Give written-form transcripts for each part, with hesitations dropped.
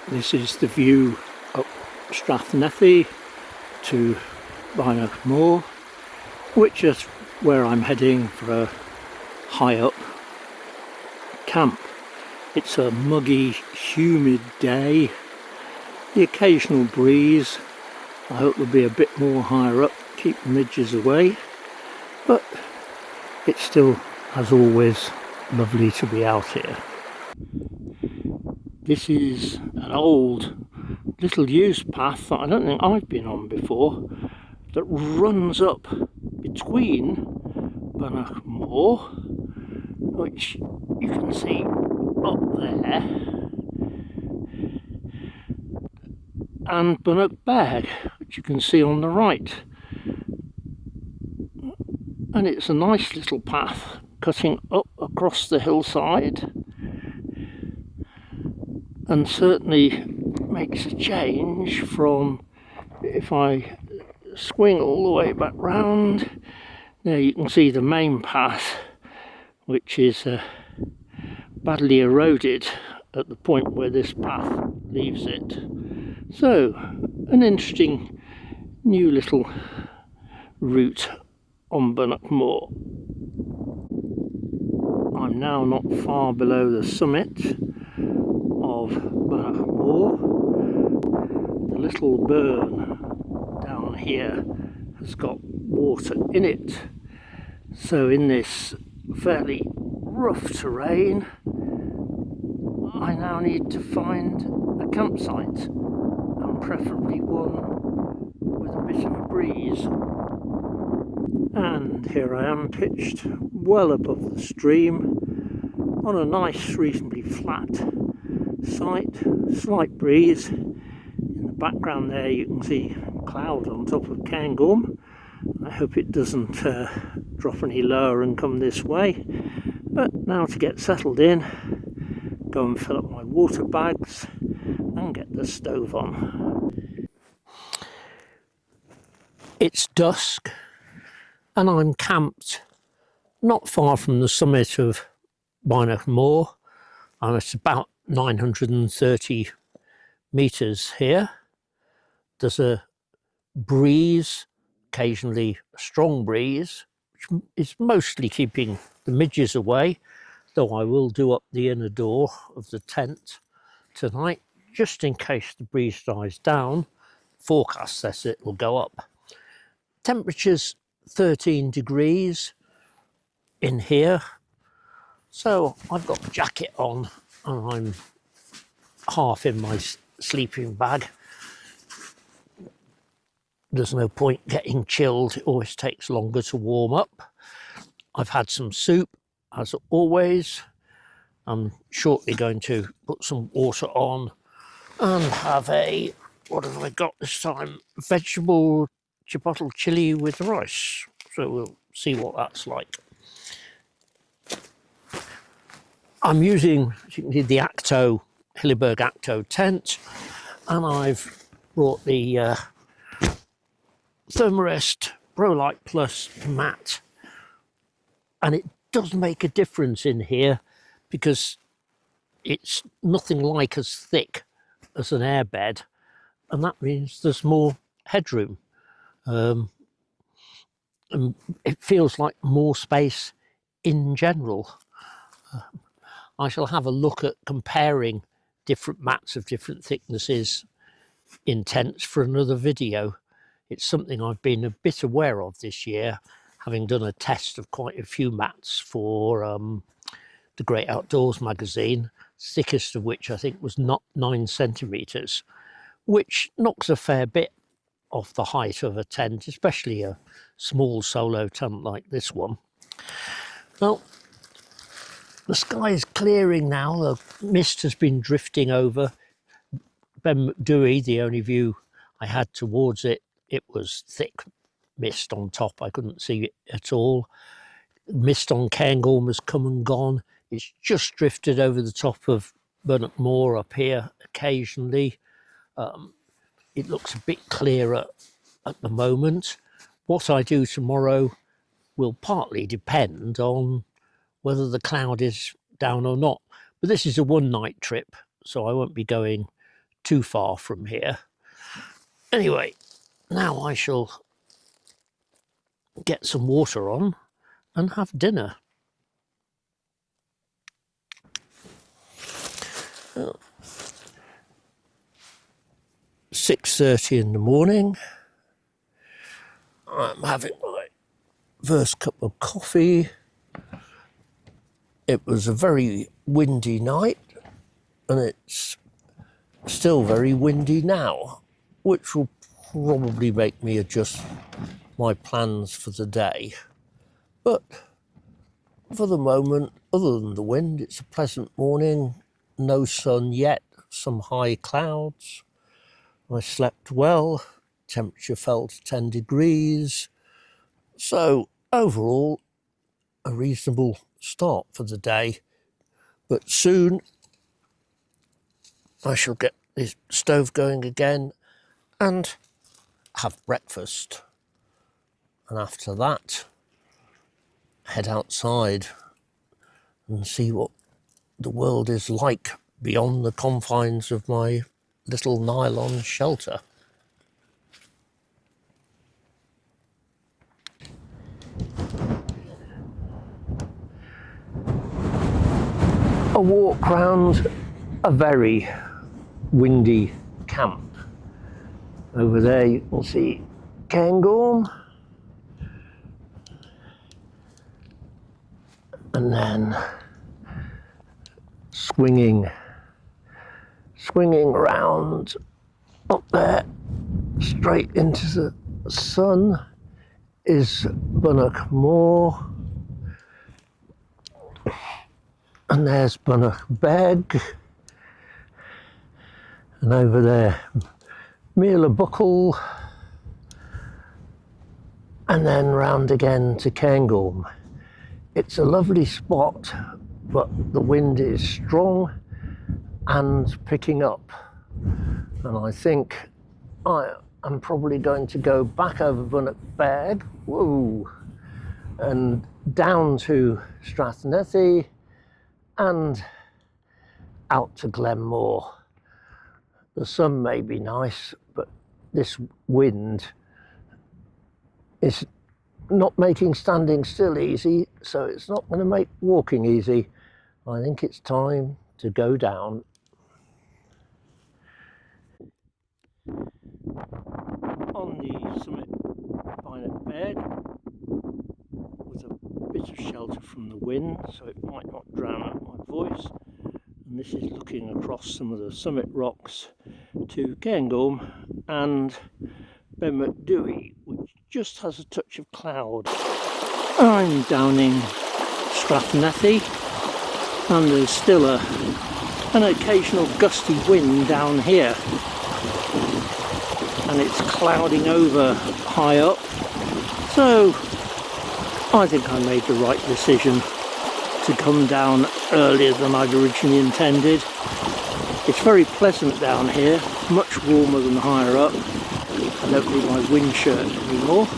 This is the view up Strathnethy to Bynack More, which is where I'm heading for a high up camp. It's a muggy, humid day, the occasional breeze. I hope there'll be a bit more higher up, keep the midges away, but it's still, as always, lovely to be out here. This is an old little used path that I don't think I've been on before, that runs up between Bynack More, which you can see up there, and Bynack Beg, which you can see on the right. And it's a nice little path cutting up across the hillside, and certainly makes a change from, if I swing all the way back round, there you can see the main path, which is badly eroded at the point where this path leaves it. So, an interesting new little route on Bynack More. I'm now not far below the summit of Bynack More. The little burn down here has got water in it, so in this fairly rough terrain I now need to find a campsite, and preferably one with a bit of a breeze. And here I am, pitched well above the stream on a nice, reasonably flat site, slight breeze. In the background there you can see a cloud on top of Cairngorms. I hope it doesn't drop any lower and come this way. But now to get settled in, go and fill up my water bags and get the stove on. It's dusk and I'm camped not far from the summit of Bynack More. I'm at about 930 metres here. There's a breeze, occasionally a strong breeze, which is mostly keeping the midges away, though I will do up the inner door of the tent tonight, just in case the breeze dies down. Forecast says it will go up. Temperature's 13 degrees in here, so I've got a jacket on and I'm half in my sleeping bag. There's no point getting chilled, it always takes longer to warm up. I've had some soup, as always. I'm shortly going to put some water on and have a, what have I got this time? Vegetable chipotle chili with rice. So we'll see what that's like. I'm using, as you can see, the Akto, Hilleberg Akto tent, and I've brought the Therm-A-Rest Prolite Plus mat, and it does make a difference in here because it's nothing like as thick as an airbed, and that means there's more headroom. And it feels like more space in general. I shall have a look at comparing different mats of different thicknesses in tents for another video. It's something I've been a bit aware of this year, having done a test of quite a few mats for the Great Outdoors magazine, thickest of which I think was not 9 centimetres, which knocks a fair bit off the height of a tent, especially a small solo tent like this one. Well, the sky is clearing now, the mist has been drifting over. Ben McDewey, the only view I had towards it, it was thick mist on top, I couldn't see it at all. Mist on Cairngorms has come and gone. It's just drifted over the top of Bynack More up here occasionally. It looks a bit clearer at the moment. What I do tomorrow will partly depend on whether the cloud is down or not. But this is a one-night trip, so I won't be going too far from here. Anyway, now I shall get some water on and have dinner. 6:30 in the morning. I'm having my first cup of coffee. It was a very windy night, and it's still very windy now, which will probably make me adjust my plans for the day. But for the moment, other than the wind, it's a pleasant morning. No sun yet, some high clouds. I slept well, temperature fell to 10 degrees. So overall, a reasonable start for the day. But soon I shall get the stove going again and have breakfast. And after that, head outside and see what the world is like beyond the confines of my little nylon shelter. A walk round a very windy camp. Over there you can see Cairngorm, and then swinging around up there straight into the sun is Bynack More, and there's Bynack Beg, and over there Hilleberg, and then round again to Cairngorms. It's a lovely spot, but the wind is strong and picking up, and I think I'm probably going to go back over Bynack Beg, whoa, and down to Strathnethy and out to Glenmore. The sun may be nice, but this wind is not making standing still easy, so it's not going to make walking easy. I think it's time to go down. On the summit of Bynack Beg, with a bit of shelter from the wind, so it might not drown out my voice. And this is looking across some of the summit rocks to Cairngorms and Bynack, which just has a touch of cloud. I'm downing Strathnethy, and there's still an occasional gusty wind down here, and it's clouding over high up, so I think I made the right decision to come down earlier than I'd originally intended. It's very pleasant down here, much warmer than higher up. I don't need my wind shirt anymore.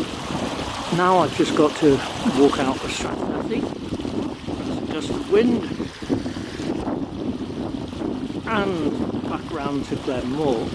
Now I've just got to walk out the Strathnethy. There's a gust of wind, and back round to Glenmore.